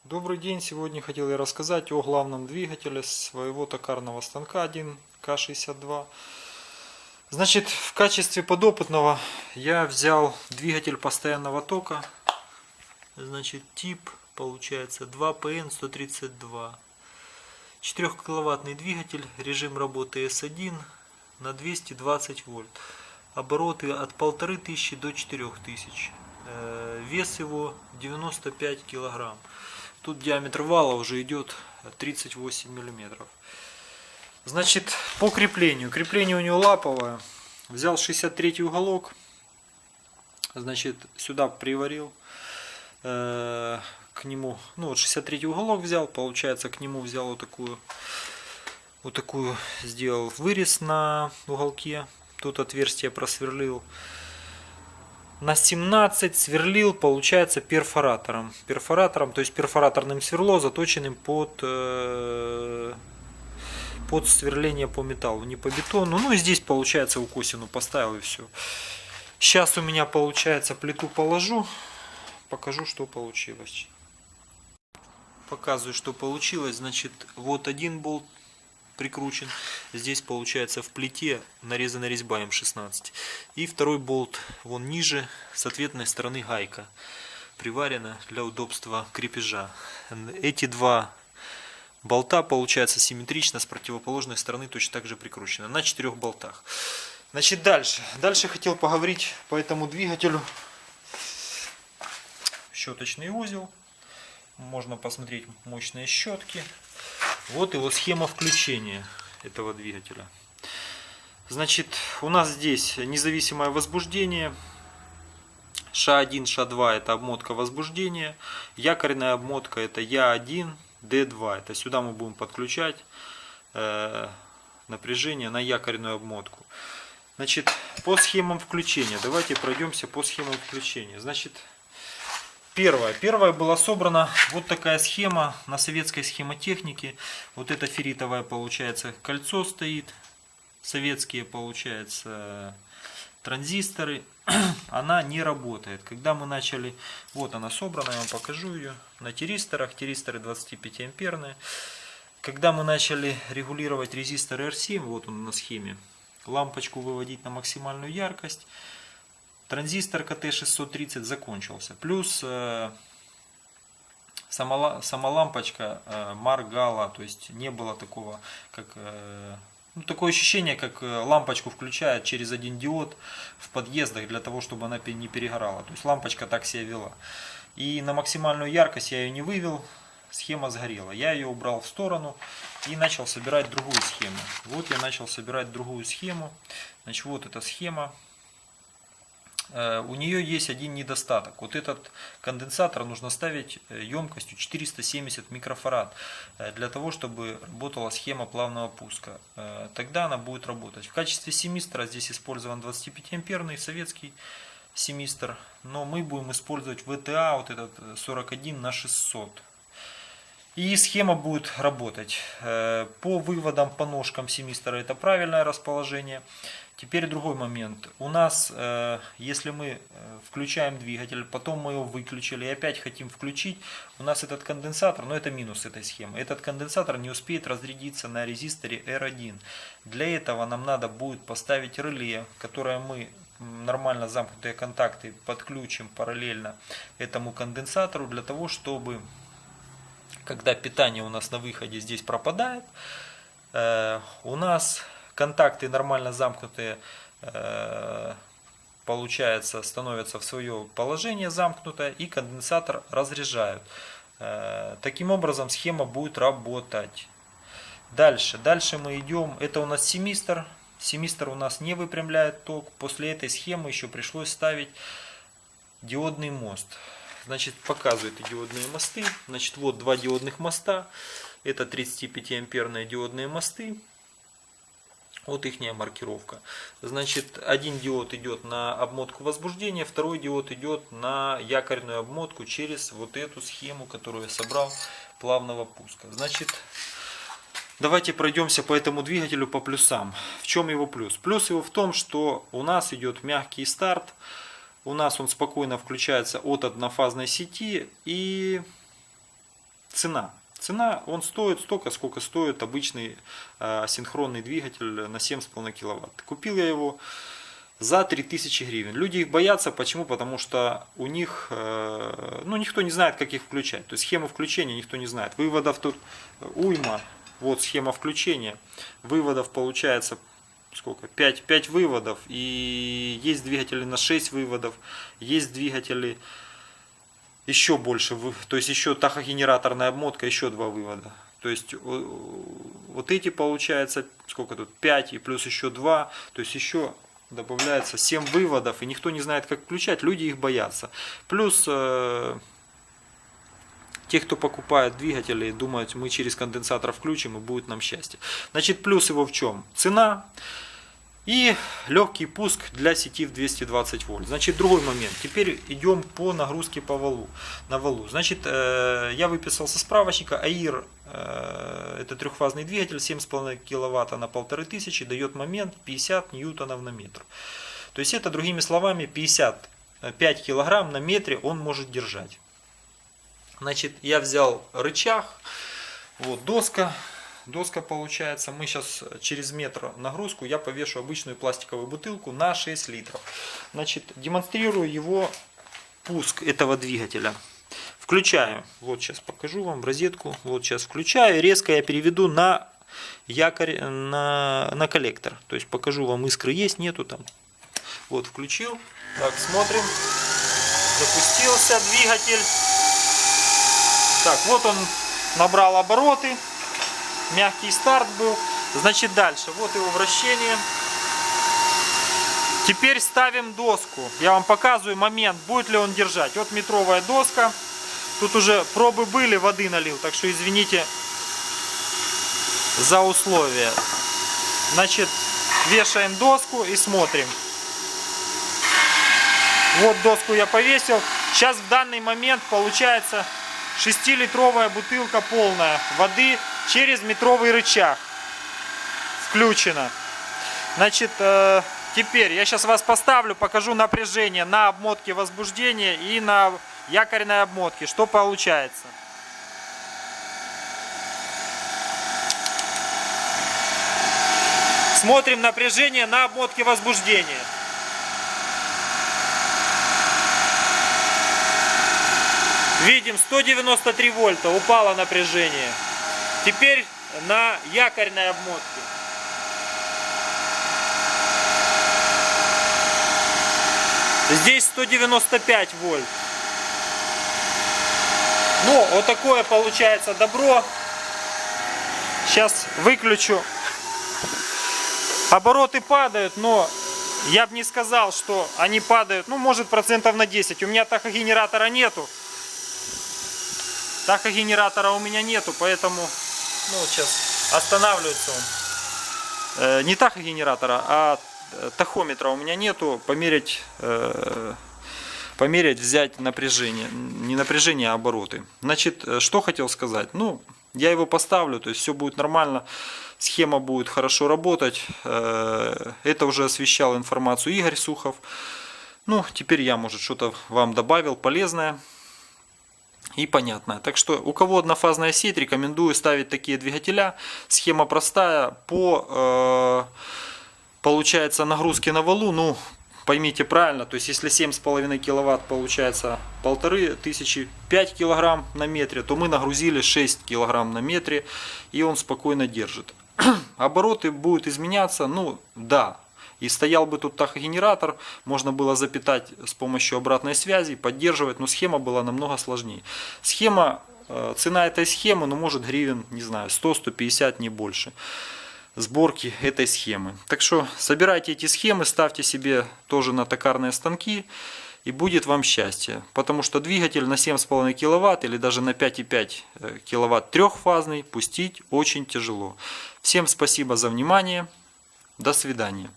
Добрый день! Сегодня хотел я рассказать о главном двигателе своего токарного станка 1К62. Значит, в качестве подопытного я взял двигатель постоянного тока. Значит, тип получается 2PN132. 4-киловаттный двигатель, режим работы S1 на 220 вольт. Обороты от 1500 до 4000. Вес его 95 килограмм. Тут диаметр вала уже идет 38 миллиметров. Значит, по креплению. Крепление у него лаповое. Взял 63 уголок. Значит, сюда приварил. К нему, ну вот 63 уголок взял. Получается, к нему взял вот такую сделал вырез на уголке. Тут отверстие просверлил. На 17 сверлил, получается, перфоратором. Перфоратором, то есть перфораторным сверло, заточенным под сверление по металлу, не по бетону. Ну и здесь, получается, укосину поставил и все. Сейчас у меня, получается, плиту положу, покажу, что получилось. Показываю, что получилось. Значит, вот один болт прикручен. Здесь получается в плите нарезана резьба М16. И второй болт вон ниже, с ответной стороны гайка приварена для удобства крепежа. Эти два болта получается симметрично с противоположной стороны точно так же прикручены на 4 болтах. Значит, дальше хотел поговорить по этому двигателю. Щеточный узел. Можно посмотреть мощные щетки. Вот его схема включения этого двигателя. Значит, у нас здесь независимое возбуждение. Ш1, Ш2 это обмотка возбуждения. Якорная обмотка это Я1, Д2. Это сюда мы будем подключать напряжение на якорную обмотку. Значит, по схемам включения. Давайте пройдемся по схемам включения. Значит, Первая была собрана вот такая схема на советской схемотехнике. Вот это ферритовое, получается, кольцо стоит. Советские, получается, транзисторы. Она не работает. Когда мы начали, вот она собрана, я вам покажу ее, на тиристорах. Тиристоры 25 амперные. Когда мы начали регулировать резистор R7, вот он на схеме, лампочку выводить на максимальную яркость, транзистор КТ630 закончился. Плюс сама лампочка моргала, то есть не было такого, как ну, такое ощущение, как лампочку включают через один диод в подъездах для того, чтобы она не перегорала. То есть лампочка так себя вела. И на максимальную яркость я ее не вывел, схема сгорела. Я ее убрал в сторону и начал собирать другую схему. Вот я начал собирать другую схему. Значит, вот эта схема. У нее есть один недостаток. Вот этот конденсатор нужно ставить емкостью 470 микрофарад для того, чтобы работала схема плавного пуска. Тогда она будет работать. В качестве семистра здесь использован 25 амперный советский семистр, но мы будем использовать VTA, вот этот 41 на 600. И схема будет работать. По выводам, по ножкам семистра это правильное расположение. Теперь другой момент. У нас, если мы включаем двигатель, потом мы его выключили и опять хотим включить, у нас этот конденсатор, но это минус этой схемы, этот конденсатор не успеет разрядиться на резисторе R1. Для этого нам надо будет поставить реле, которое мы нормально замкнутые контакты подключим параллельно этому конденсатору, для того, чтобы, когда питание у нас на выходе здесь пропадает, у нас контакты нормально замкнутые, получается, становятся в свое положение замкнутое, и конденсатор разряжают. Таким образом схема будет работать. Дальше мы идем, это у нас семистр. Семистр у нас не выпрямляет ток. После этой схемы еще пришлось ставить диодный мост. Значит, показывают диодные мосты. Значит, вот два диодных моста. Это 35 амперные диодные мосты. Вот их маркировка. Значит, один диод идет на обмотку возбуждения, второй диод идет на якорную обмотку через вот эту схему, которую я собрал, плавного пуска. Значит, давайте пройдемся по этому двигателю по плюсам. В чем его плюс? Плюс его в том, что у нас идет мягкий старт. У нас он спокойно включается от однофазной сети, и цена. Цена, он стоит столько, сколько стоит обычный асинхронный двигатель на 7,5 киловатт. Купил я его за 3000 гривен. Люди их боятся, почему? Потому что у них, ну, никто не знает, как их включать. То есть схему включения никто не знает. Выводов тут уйма. Вот схема включения. Выводов получается сколько? 5 выводов. И есть двигатели на 6 выводов. Есть двигатели еще больше. То есть еще тахогенераторная обмотка, еще 2 вывода. То есть вот эти получается сколько тут? 5 и плюс еще 2. То есть еще добавляется 7 выводов, и никто не знает, как включать, люди их боятся. Плюс те, кто покупает двигатели, думают, мы через конденсатор включим и будет нам счастье. Значит, плюс его в чем? Цена и легкий пуск для сети в 220 вольт. Значит, другой момент. Теперь идем по нагрузке по валу, на валу. Значит, я выписал со справочника АИР. Это трехфазный двигатель 7,5 киловатта на 1500, дает момент 50 ньютонов на метр. То есть это, другими словами, 55 килограмм на метре он может держать. Значит, я взял рычаг, вот доска получается. Мы сейчас через метр нагрузку я повешу обычную пластиковую бутылку на 6 литров. Значит, демонстрирую его пуск этого двигателя. Включаю, вот сейчас покажу вам в розетку, вот сейчас включаю, резко я переведу на якорь, на коллектор. То есть покажу вам, искры есть, нету там. Вот включил, так смотрим, запустился двигатель. Так, вот он набрал обороты, мягкий старт был. Значит, дальше, вот его вращение. Теперь ставим доску, я вам показываю момент, будет ли он держать. Вот метровая доска. Тут уже пробы были, воды налил, так что извините за условия. Значит, вешаем доску и смотрим. Вот доску я повесил. Сейчас в данный момент получается 6-литровая бутылка полная воды через метровый рычаг. Включена. Значит, теперь я сейчас вас поставлю, покажу напряжение на обмотке возбуждения и на якорной обмотки. Что получается? Смотрим напряжение на обмотке возбуждения. Видим, 193 вольта упало напряжение. Теперь на якорной обмотке. Здесь 195 вольт. Ну, вот такое получается добро. Сейчас выключу. Обороты падают, но я бы не сказал, что они падают. Ну, может, процентов на 10. У меня тахогенератора нету. Тахогенератора у меня нету, поэтому, ну, сейчас останавливается он. Не тахогенератора, а тахометра у меня нету. Померить, взять напряжение. Не напряжение, а обороты. Значит, что хотел сказать. Ну, я его поставлю, то есть все будет нормально. Схема будет хорошо работать. Это уже освещал информацию Игорь Сухов. Ну, теперь я, может, что-то вам добавил полезное и понятное. Так что, у кого однофазная сеть, рекомендую ставить такие двигателя. Схема простая. По, получается, нагрузке на валу, ну, поймите правильно, то есть если 7,5 киловатт получается 1500, 5 килограмм на метре, то мы нагрузили 6 килограмм на метре, и он спокойно держит. Обороты будут изменяться, ну да, и стоял бы тут тахогенератор, можно было запитать с помощью обратной связи, поддерживать, но схема была намного сложнее. Схема, цена этой схемы, ну может гривен, не знаю, 100-150, не больше. Сборки этой схемы. Так что собирайте эти схемы, ставьте себе тоже на токарные станки, и будет вам счастье. Потому что двигатель на 7,5 киловатт или даже на 5,5 киловатт трехфазный пустить очень тяжело. Всем спасибо за внимание. До свидания.